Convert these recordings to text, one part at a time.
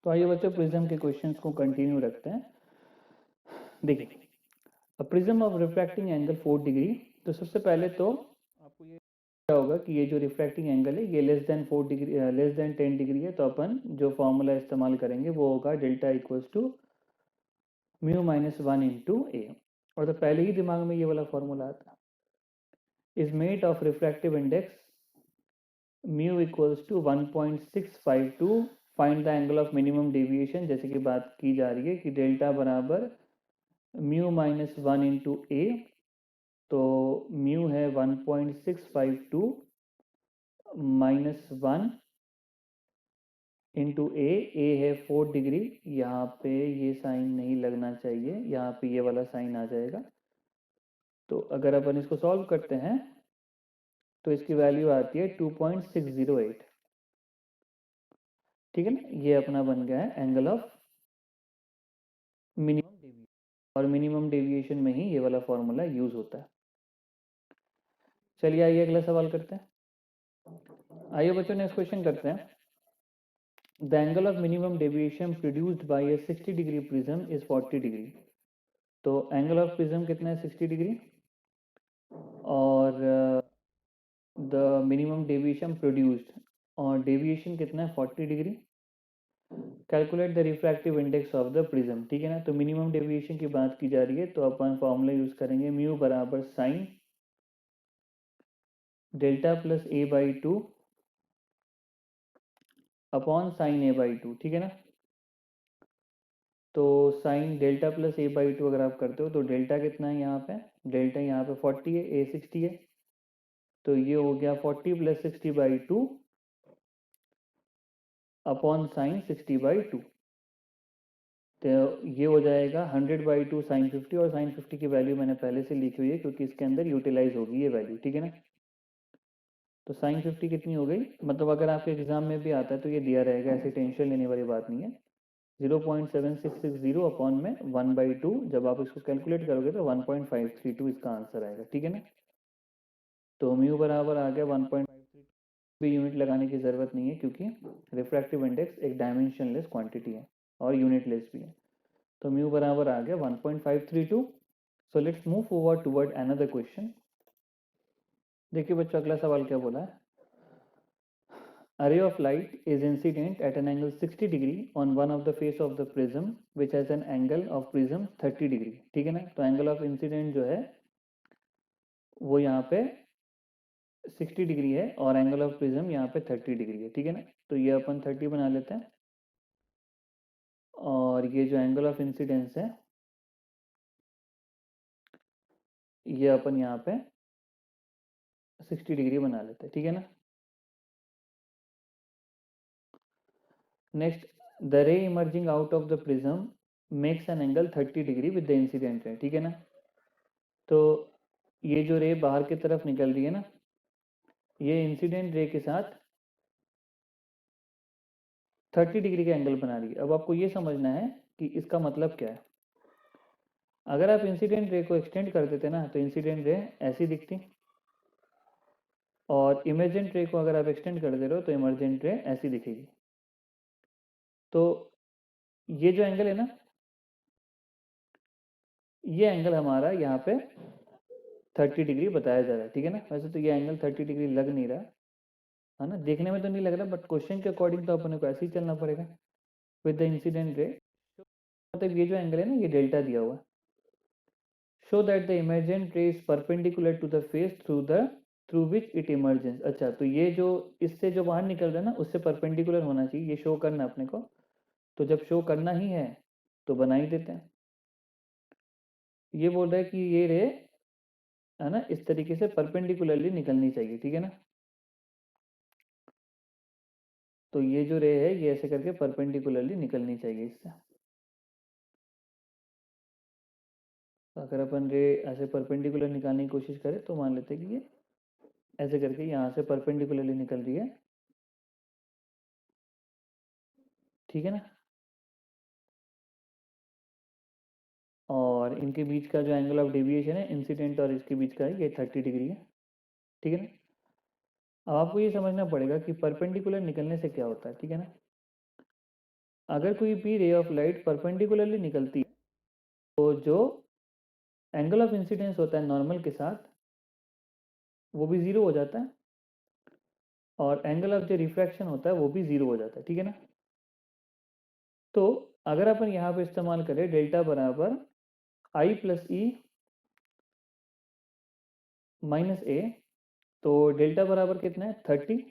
तो आइए बच्चों प्रिज्म के क्वेश्चंस को कंटिन्यू रखते हैं। देखिए, a prism of refracting angle 4 degree. तो सबसे पहले तो आपको ये क्या होगा कि ये जो रिफ्रैक्टिंग एंगल है ये less than 4 degree less than 10 degree है, तो अपन जो फॉर्मूला इस्तेमाल करेंगे वो होगा delta equals to mu minus 1 into A. और तो पहले ही दिमाग में ये वाला फॉर्मूला आता है। Is made of refractive index mu equals to 1.652। Find the angle of minimum deviation, जैसे कि बात की जा रही है कि डेल्टा बराबर म्यू माइनस 1 इंटू ए। तो म्यू है 1.652 माइनस 1 इंटू ए है 4 डिग्री। यहाँ पे ये साइन नहीं लगना चाहिए, यहाँ पे ये वाला साइन आ जाएगा। तो अगर अपन इसको सॉल्व करते हैं तो इसकी वैल्यू आती है 2.608। ठीक है ना, ये अपना बन गया है एंगल ऑफ मिनिमम डेविएशन, और मिनिमम डेविएशन में ही ये वाला फॉर्मूला यूज होता है। चलिए आइए अगला सवाल करते हैं। आइए बच्चों नेक्स्ट क्वेश्चन करते हैं। The angle of minimum deviation produced by a 60 degree prism is 40 degree। तो एंगल ऑफ प्रिज्म कितना है 60 डिग्री, और द मिनिमम डेविएशन प्रोड्यूस्ड, और डेविएशन कितना है 40 degree. Calculate the refractive index of the prism. ठीक है ना, तो मिनिमम डेविएशन की बात की जा रही है, तो अपन फॉर्मूला यूज करेंगे म्यू बराबर sine delta plus A by 2 upon sine A by 2। ठीक है ना, तो sine delta plus A by 2 अगर आप करते हो तो डेल्टा कितना है यहाँ पे, डेल्टा यहाँ पे 40 है, ए 60 है, तो ये हो गया 40 plus 60 by 2 upon sine 60 by 2। तो ये हो जाएगा 100 बाई 2 साइन 50, और साइन 50 की वैल्यू मैंने पहले से लिखी हुई है क्योंकि इसके अंदर यूटिलाइज होगी ये वैल्यू। ठीक है ना, तो साइन 50 कितनी हो गई, मतलब अगर आपके एग्जाम में भी आता है तो ये दिया रहेगा, ऐसी टेंशन लेने वाली बात नहीं है। 0.7660 अपॉन में 1/2, जब आप इसको कैलकुलेट करोगे तो 1.532 इसका आंसर आएगा। ठीक है ना, तो म्यू बराबर आ गया 1.532। भी यूनिट लगाने की जरूरत नहीं है क्योंकि रिफ्रैक्टिव इंडेक्स एक डायमेंशनलेस क्वांटिटी है और यूनिटलेस भी है। तो म्यू बराबर आ गया 1.532। So let's move forward toward another question. देखिए बच्चों अगला सवाल क्या बोला है। A ray of light is incident at an angle 60 degree on one of the face of the prism which has an angle of prism 30 degree। ठीक है ना, तो एंगल ऑफ इंसिडेंट जो है वो यहाँ पे 60 डिग्री है और एंगल ऑफ प्रिज्म यहाँ पे 30 डिग्री है। ठीक है ना, तो ये अपन 30 बना लेते हैं, और ये जो एंगल ऑफ इंसिडेंस है ये अपन यहाँ पे 60 डिग्री बना लेते हैं। ठीक है ना, नेक्स्ट, द रे emerging out of the prism makes an angle 30 degree with the incident ray. ठीक है ना, तो ये जो रे बाहर की तरफ निकल रही है ना, ये इंसिडेंट रे के साथ 30 डिग्री का एंगल बना रही है। अब आपको ये समझना है कि इसका मतलब क्या है। अगर आप इंसिडेंट रे को एक्सटेंड कर देते ना तो इंसिडेंट रे ऐसी दिखती, और इमर्जेंट रे को अगर आप एक्सटेंड कर दे रहे हो तो इमर्जेंट रे ऐसी दिखेगी। तो ये जो एंगल है ना, ये एंगल हमारा यहाँ पे 30 डिग्री बताया जा रहा है। ठीक है ना, वैसे तो ये एंगल 30 डिग्री लग नहीं रहा है ना, देखने में तो नहीं लग रहा, बट क्वेश्चन के अकॉर्डिंग तो अपने को ऐसे ही चलना पड़ेगा विद द इंसिडेंट रे। मतलब ये जो एंगल है ना ये डेल्टा दिया हुआ है। Show that the emergent ray is perpendicular to the face through which it emergence. अच्छा, तो ये जो इससे जो बाहर निकल रहा है ना उससे परपेंडिकुलर होना चाहिए, ये शो करना अपने को। तो जब शो करना ही है तो बना ही देते हैं। ये बोल रहा है कि ये रे है ना इस तरीके से परपेंडिकुलरली निकलनी चाहिए। ठीक है ना, तो ये जो रे है ये ऐसे करके परपेंडिकुलरली निकलनी चाहिए इससे। तो अगर अपन रे ऐसे परपेंडिकुलर निकालने की कोशिश करें तो मान लेते हैं कि ये ऐसे करके यहाँ से परपेंडिकुलरली निकल रही है। ठीक है ना, और इनके बीच का जो एंगल ऑफ डेविएशन है इंसिडेंट और इसके बीच का है ये 30 डिग्री है। ठीक है ना, अब आपको ये समझना पड़ेगा कि परपेंडिकुलर निकलने से क्या होता है। ठीक है ना, अगर कोई भी रे ऑफ लाइट परपेंडिकुलरली निकलती है तो जो एंगल ऑफ इंसिडेंस होता है नॉर्मल के साथ वो भी ज़ीरो हो जाता है, और एंगल ऑफ जो रिफ्रैक्शन होता है वो भी ज़ीरो हो जाता है, ठीक है ना। तो अगर अपन यहाँ पे इस्तेमाल करें डेल्टा बराबर आई प्लस ई माइनस ए, तो डेल्टा बराबर कितना है 30,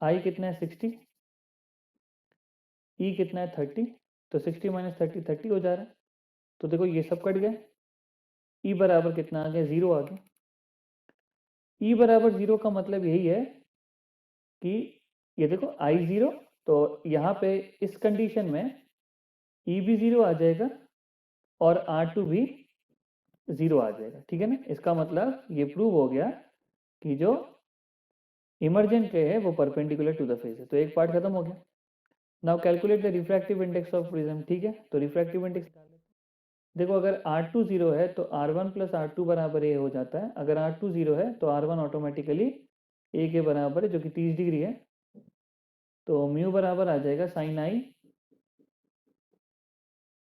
आई कितना है 60, ई कितना है 30, तो 60 माइनस 30 30 हो जा रहा है। तो देखो ये सब कट गए, ई बराबर कितना आ गया 0 आ गया। ई बराबर 0 का मतलब यही है कि ये देखो आई 0, तो यहाँ पे इस कंडीशन में ई भी 0 आ जाएगा और R2 भी 0 आ जाएगा, ठीक है ना। इसका मतलब ये प्रूव हो गया कि जो इमर्जेंट रे है वो परपेंडिकुलर टू द फेस है। तो एक पार्ट खत्म हो गया। Now calculate the refractive index of prism, ठीक है। तो रिफ्रैक्टिव इंडेक्स देखो, अगर R2 0 है तो R1 प्लस R2 बराबर ए हो जाता है। अगर R2 0 है तो R1 ऑटोमेटिकली ए के बराबर है, जो कि 30 डिग्री है। तो म्यू बराबर आ जाएगा sine i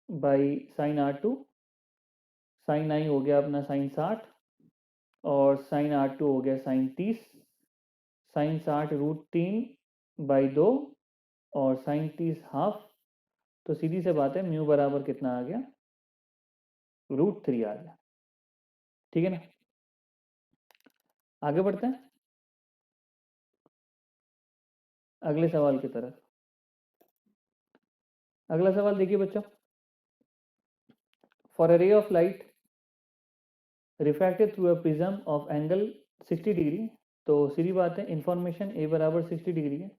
by sine R2। Sine i हो गया अपना साइन 60 और साइन R2 हो गया साइन 30। साइन 60 √3/2 और साइन 30 हाफ। तो सीधी से बात है, म्यू बराबर कितना आ गया √3 आ गया, ठीक है ना। आगे बढ़ते हैं अगले सवाल की तरफ। अगला सवाल देखिए बच्चों, for a ray of light refracted through a prism of angle 60 degree. तो सीधी बात है, इंफॉर्मेशन ए बराबर 60 डिग्री है।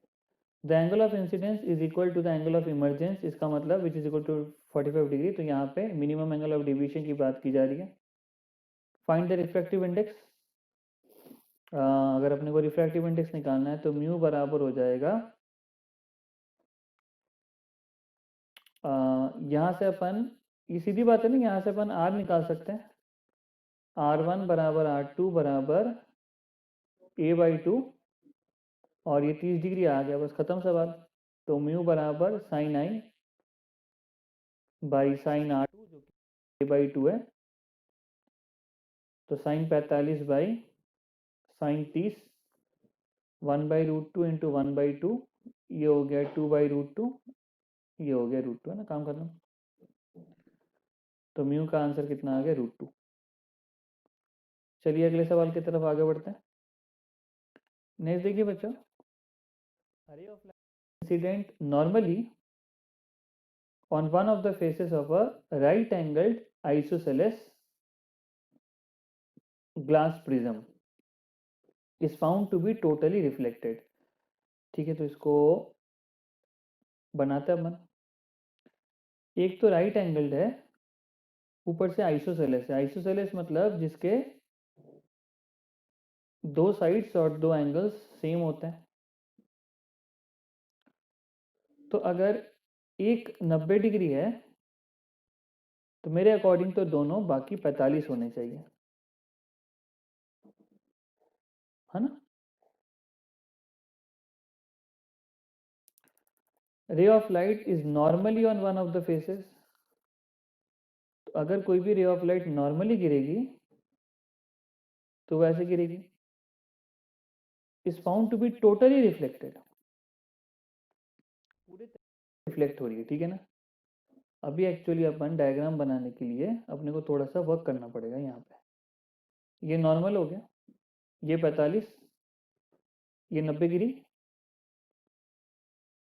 The angle of incidence is equal to the angle of emergence, इसका मतलब which is equal to 45 degree. तो यहाँ पे मिनिमम एंगल ऑफ डिविएशन की बात की जा रही है। Find the refractive index. अगर अपने को रिफ्रैक्टिव इंडेक्स निकालना है तो म्यू बराबर हो जाएगा, यहाँ से अपन, ये सीधी बात है ना, यहाँ से अपन आर निकाल सकते हैं। R1 बराबर R2 बराबर a/2, और ये 30 डिग्री आ गया, बस खत्म सवाल। तो म्यू बराबर sine i by sine R2 जो कि a/2 है। तो साइन 45 बाई साइन 30 1/√2 इंटू 1/2, ये हो गया 2/√2, ये हो गया √2, है ना, काम खत्म। तो म्यू का आंसर कितना आ गया √2। चलिए अगले सवाल की तरफ आगे बढ़ते हैं। नेक्स्ट देखिए बच्चों, ray of light incident normally on one of the faces of a right angled isosceles glass prism is found to be totally reflected। ठीक है, तो इसको बनाते हैं अपन। एक तो राइट एंगल्ड है, ऊपर से आइसोसेलेस है। आइसोसेलेस मतलब जिसके दो साइड्स और दो एंगल्स सेम होते हैं। तो अगर एक 90 डिग्री है तो मेरे अकॉर्डिंग तो दोनों बाकी 45 होने चाहिए, है ना। Ray of light is normally on one of the faces. तो अगर कोई भी रे ऑफ लाइट नॉर्मली गिरेगी तो वैसे गिरेगी, is found to be totally reflected, पूरे रिफ्लेक्ट हो रही है, ठीक है ना। अभी एक्चुअली अपन डायग्राम बनाने के लिए अपने को थोड़ा सा वर्क करना पड़ेगा। यहाँ पे ये नॉर्मल हो गया, ये 45, ये 90 गिरी,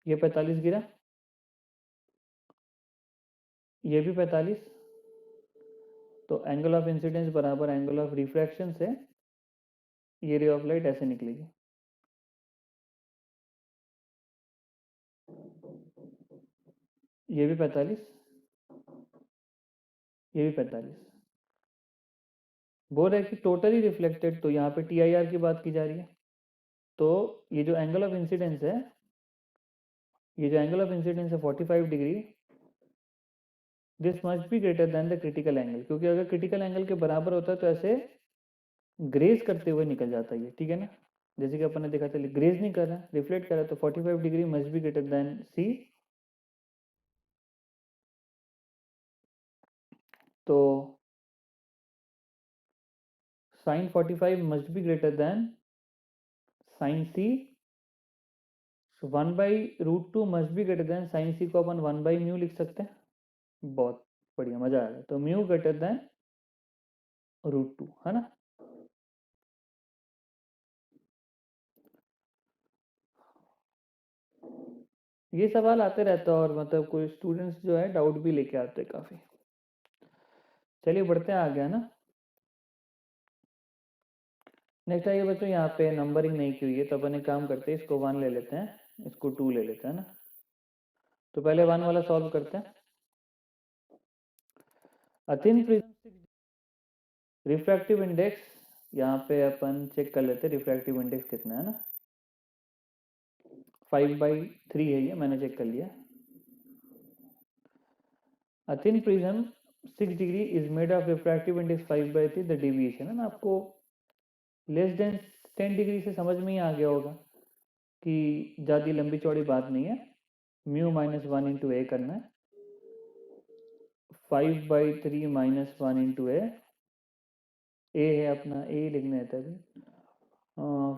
ये 45 गिरा, ये भी 45। तो एंगल ऑफ इंसिडेंस बराबर एंगल ऑफ रिफ्रैक्शन से ये रे ऑफ लाइट ऐसे निकलेगी। ये भी 45, ये भी 45। बोल रहे कि टोटली रिफ्लेक्टेड, तो यहाँ पे TIR की बात की जा रही है। तो ये जो एंगल ऑफ इंसिडेंस है, ये जो एंगल ऑफ इंसिडेंस है 45 degree, this must be greater then the critical angle, क्योंकि अगर क्रिटिकल एंगल के बराबर होता है तो ऐसे ग्रेज करते हुए निकल जाता है ये, ठीक है ना। जैसे कि अपन ने देखा था, ग्रेज नहीं कर रहा है, रिफ्लेक्ट कर रहा है, तो 45 degree must be greater than c. तो sine 45 must be greater than sine c. 1/√2 must be greater than sine c को अपन 1/μ लिख सकते हैं। बहुत बढ़िया, मजा आ गया। तो म्यू ग्रेटर देन √2, है ना। ये सवाल आते रहता है, और मतलब कोई स्टूडेंट्स जो है डाउट भी लेके आते हैं काफी। चलिए बढ़ते हैं आगे, है ना। नेक्स्ट आइए बच्चों, यहाँ पे नंबरिंग नहीं की हुई है, तो अपन एक काम करते हैं, इसको 1 ले लेते हैं, इसको 2 ले लेते हैं ना। तो पहले 1 वाला सॉल्व करते हैं। अथिन प्रिज्म रिफ्रैक्टिव इंडेक्स, यहाँ पे अपन चेक कर लेते हैं रिफ्रैक्टिव इंडेक्स कितना है ना। 5/3 है ये, मैंने चेक कर लिया। A thin prism 6 degree is made of refractive index 5/3, the deviation है ना। आपको लेस देन 10 डिग्री से समझ में ही आ गया होगा कि ज़्यादा लंबी चौड़ी बात नहीं है। म्यू -1 इंटू ए करना है। 5/3 -1 इंटू ए है अपना, ए लिखना है तभी।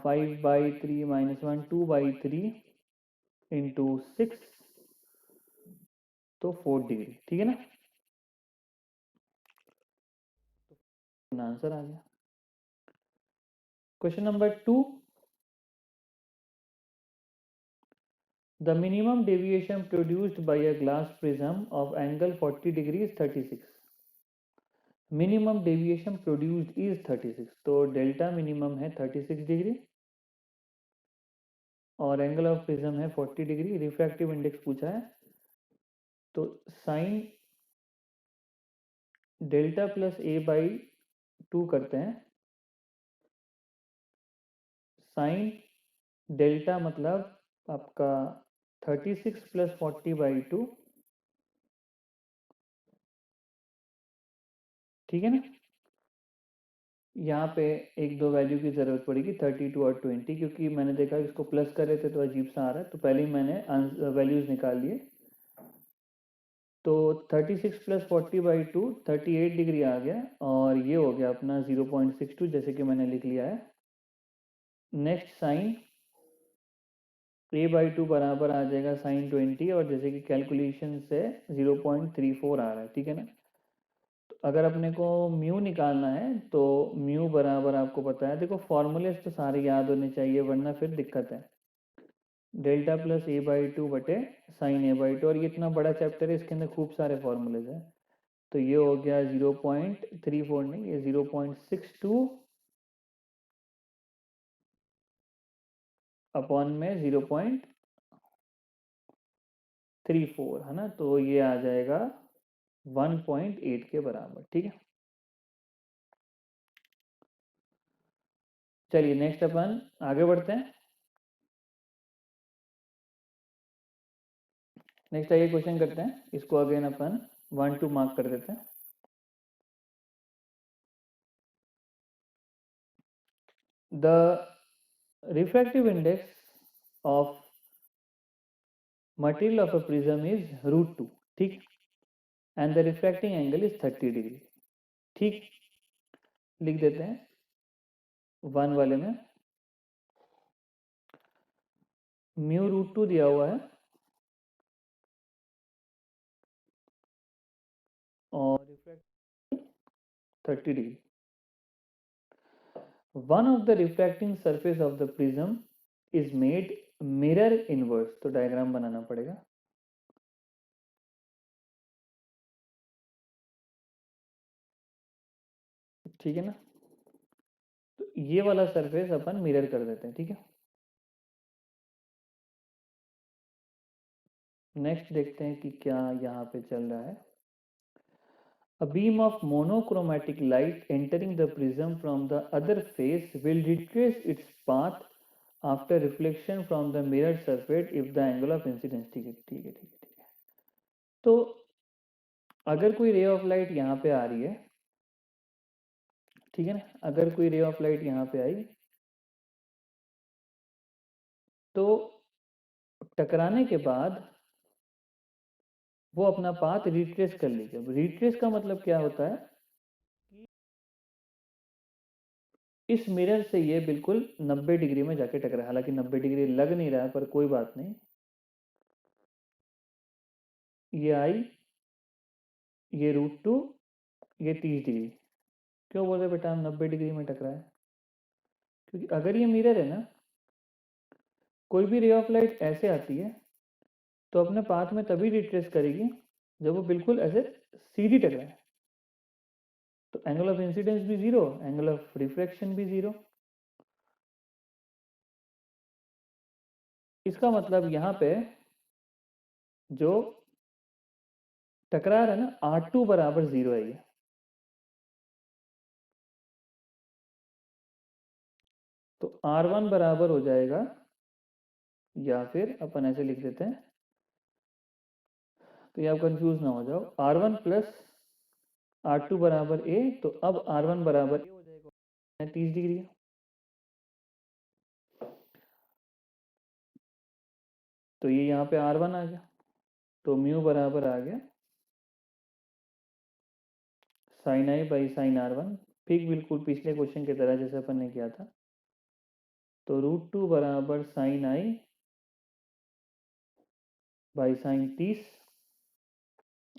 5/3 -1 2/3 इंटू 6, तो 4 डिग्री, ठीक है ना। आंसर आ गया। Question number 2, the minimum deviation produced by a glass prism of angle 40 degree is 36. Minimum deviation produced is 36, तो डेल्टा मिनिमम है 36 डिग्री और एंगल ऑफ प्रिज्म है 40 डिग्री। रिफ्रैक्टिव इंडेक्स पूछा है, तो साइन डेल्टा प्लस a/2 करते हैं। Sine delta मतलब आपका 36 प्लस 40/2, ठीक है ना। यहाँ पे एक दो वैल्यू की ज़रूरत पड़ेगी, 32 और 20, क्योंकि मैंने देखा इसको प्लस कर रहे थे तो अजीब सा आ रहा है, तो पहले ही मैंने वैल्यूज़ निकाल लिए। तो 36 प्लस 40/2 38 डिग्री आ गया, और ये हो गया अपना 0.62, जैसे कि मैंने लिख लिया है। नेक्स्ट साइन a/2 बराबर आ जाएगा साइन 20, और जैसे कि कैलकुलेशन से 0.34 आ रहा है, ठीक है ना। तो अगर अपने को म्यू निकालना है, तो म्यू बराबर आपको पता है, देखो फॉर्मूले तो सारे याद होने चाहिए वरना फिर दिक्कत है। डेल्टा प्लस a/2 बटे साइन a/2, और ये इतना बड़ा चैप्टर है, इसके अंदर खूब सारे फॉर्मूलेज हैं। तो ये हो गया 0.34 नहीं, ये 0.62 अपॉन में 0.34, है ना। तो ये आ जाएगा 1.8 के बराबर, ठीक है। चलिए नेक्स्ट अपन आगे बढ़ते हैं। नेक्स्ट आइए क्वेश्चन करते हैं, इसको अगेन अपन 1 2 मार्क कर देते हैं। The refractive index of material of a prism is √2, ठीक, and the refracting angle is 30 degree, ठीक। लिख देते हैं 1 वाले में म्यू √2 दिया हुआ है, और refract 30 degree. One of the refracting surface of the prism is made mirror inverse, तो डायग्राम बनाना पड़ेगा। ठीक है ना, तो ये वाला सरफेस अपन मिरर कर देते हैं, ठीक है। नेक्स्ट देखते हैं कि क्या यहाँ पे चल रहा है। A beam of monochromatic light entering the prism from the other face will retrace its path after reflection from the mirror surface if the angle of incidence, ठीक है ठीक है ठीक है ठीक है। तो अगर कोई रे ऑफ लाइट यहाँ पे आ रही है, ठीक है ना, अगर कोई रे ऑफ लाइट यहाँ पे आई, तो टकराने के बाद वो अपना पाथ रिट्रेस कर लीजिए। अब रिट्रेस का मतलब क्या होता है कि इस मिरर से ये बिल्कुल 90 डिग्री में जाके टकरा, हालांकि 90 डिग्री लग नहीं रहा है पर कोई बात नहीं, ये आई, ये √2, ये 30 डिग्री। क्यों बोल रहे बेटा हम 90 डिग्री में टकरा है? क्योंकि अगर ये मिरर है ना, कोई भी रे ऑफ लाइट ऐसे आती है तो अपने पाथ में तभी रिट्रेस करेगी जब वो बिल्कुल ऐसे सीधी टकराए। तो एंगल ऑफ इंसिडेंस भी जीरो, एंगल ऑफ रिफ्रैक्शन भी जीरो। इसका मतलब यहाँ पे जो टकरा रहा है ना, R2 बराबर 0 है ये। तो R1 बराबर हो जाएगा, या फिर अपन ऐसे लिख देते हैं तो ये आप कंफ्यूज ना हो जाओ, R1 प्लस R2 बराबर A। तो अब R1 बराबर A हो जाएगा 30 डिग्री। तो ये यहाँ पे R1 आ गया, तो म्यू बराबर आ गया sign i by sign R1, ठीक बिल्कुल पिछले क्वेश्चन की तरह जैसे अपन ने किया था। तो √2 बराबर साइन आई बाई साइन 30।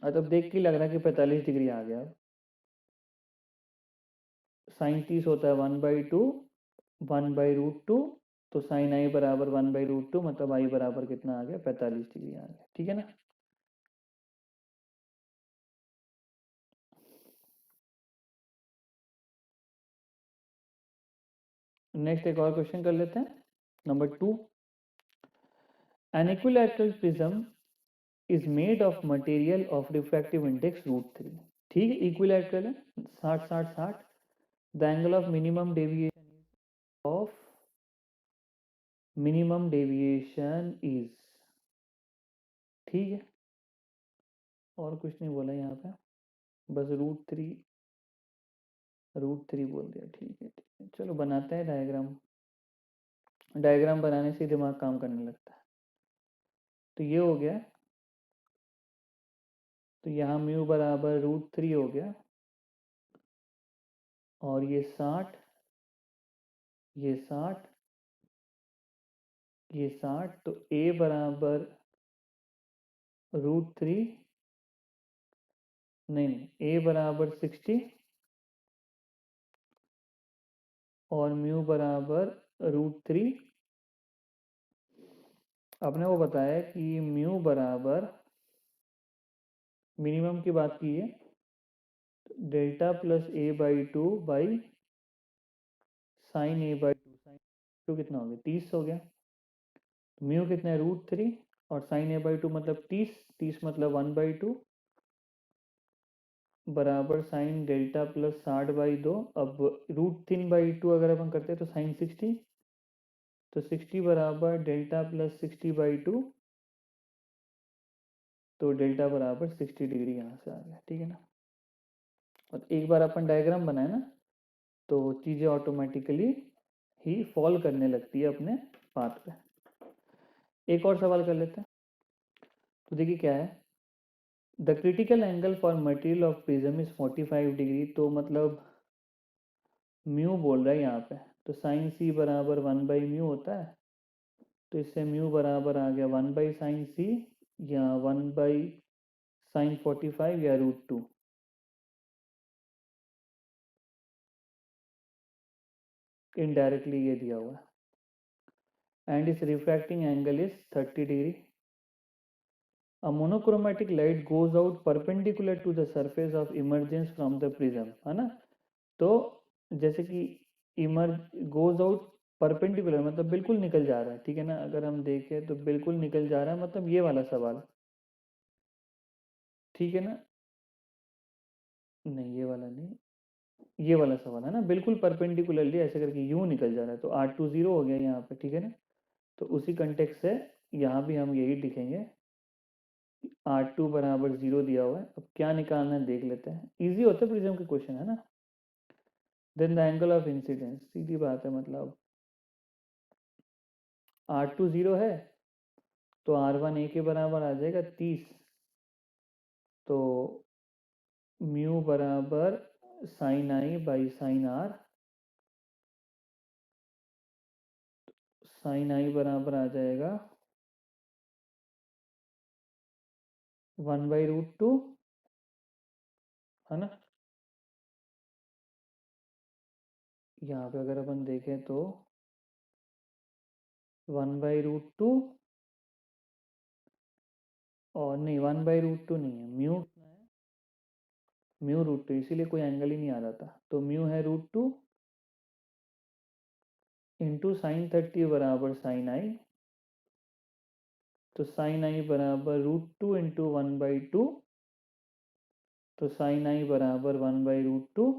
अब देख के लग रहा है कि 45 डिग्री आ गया। साइन 30 होता है 1/2, 1/√2। तो साइन आई बराबर 1/√2, मतलब आई बराबर कितना आ गया, 45 डिग्री आ गया। ठीक है ना। नेक्स्ट एक और क्वेश्चन कर लेते हैं, number 2। An equilateral prism is made of material of refractive index √3। ठीक है, इक्विलैटरल है, 60 60 60। The angle of minimum deviation is, ठीक है, और कुछ नहीं बोला यहाँ पे, बस √3 बोल दिया। ठीक है ठीक है, चलो बनाते हैं डायग्राम। डायग्राम बनाने से दिमाग काम करने लगता है। तो ये हो गया, तो यहाँ म्यू बराबर √3 हो गया, और ये 60, ये 60, ये 60। तो A बराबर √3, नहीं A बराबर 60 और म्यू बराबर √3। आपने वो बताया कि म्यू बराबर मिनिमम की बात की है, delta plus A/2 by sine A/2। Sign to कितना हो गया, 30 हो गया। म्यू कितना है, √3, और साइन A/2 मतलब 30, 30 मतलब 1/2 बराबर साइन डेल्टा प्लस 60/2। अब √3/2 अगर अपन करते हैं तो साइन 60, तो 60 बराबर डेल्टा प्लस 60/2, तो डेल्टा बराबर 60 डिग्री यहाँ से आ गया। ठीक है ना। और एक बार अपन डायग्राम बनाए ना, तो चीज़ें ऑटोमेटिकली ही फॉल करने लगती है अपने पाथ पे। एक और सवाल कर लेते हैं। तो देखिए क्या है, the critical angle for material of prism is 45 degree. तो मतलब म्यू बोल रहा है यहाँ पे, तो साइन C बराबर 1/μ होता है। तो इससे म्यू बराबर आ गया 1/sin C, या 1/sin 45, या √2। इनडायरेक्टली ये दिया हुआ है। एंड इस refracting angle is 30 degree. A monochromatic light goes out perpendicular to the surface of emergence from the prism, है ना। तो जैसे कि इमर्ज गोज आउट परपेंडिकुलर मतलब बिल्कुल निकल जा रहा है। ठीक है ना, अगर हम देखें तो बिल्कुल निकल जा रहा है, मतलब ये वाला सवाल। ठीक है ना, नहीं ये वाला नहीं, ये वाला सवाल है ना, बिल्कुल परपेंडिकुलरली ऐसे करके यूं निकल जा रहा है। तो R2 0 हो गया यहाँ पे। ठीक है ना। तो उसी कंटेक्स्ट से यहाँ भी हम यही लिखेंगे, R2 बराबर 0 दिया हुआ है। अब क्या निकालना है देख लेते हैं, इजी होता है प्रिज्म के क्वेश्चन, है ना। Then the angle of incidence, सीधी बात है, मतलब R2 0 है तो R1 a के बराबर आ जाएगा 30, तो म्यू बराबर sine i by sine r, sine i बराबर आ जाएगा 1/√2, है ना। यहाँ पे अगर अपन देखें तो 1/√2, और नहीं 1/√2 नहीं है, म्यू √2, इसीलिए कोई एंगल ही नहीं आ रहा था, तो म्यू है √2 इंटू साइन 30 बराबर साइन आई, तो साइन आई बराबर √2 इंटू 1/2, तो साइन आई बराबर 1/√2,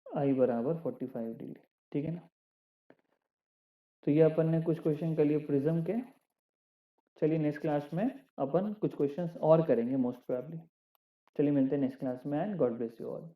आई बराबर 45 डिग्री, ठीक है ना। तो ये अपन ने कुछ क्वेश्चन कर लिए प्रिज्म के। चलिए नेक्स्ट क्लास में अपन कुछ क्वेश्चंस और करेंगे मोस्ट प्रोबेबली। चलिए मिलते हैं नेक्स्ट क्लास में, and God bless you all.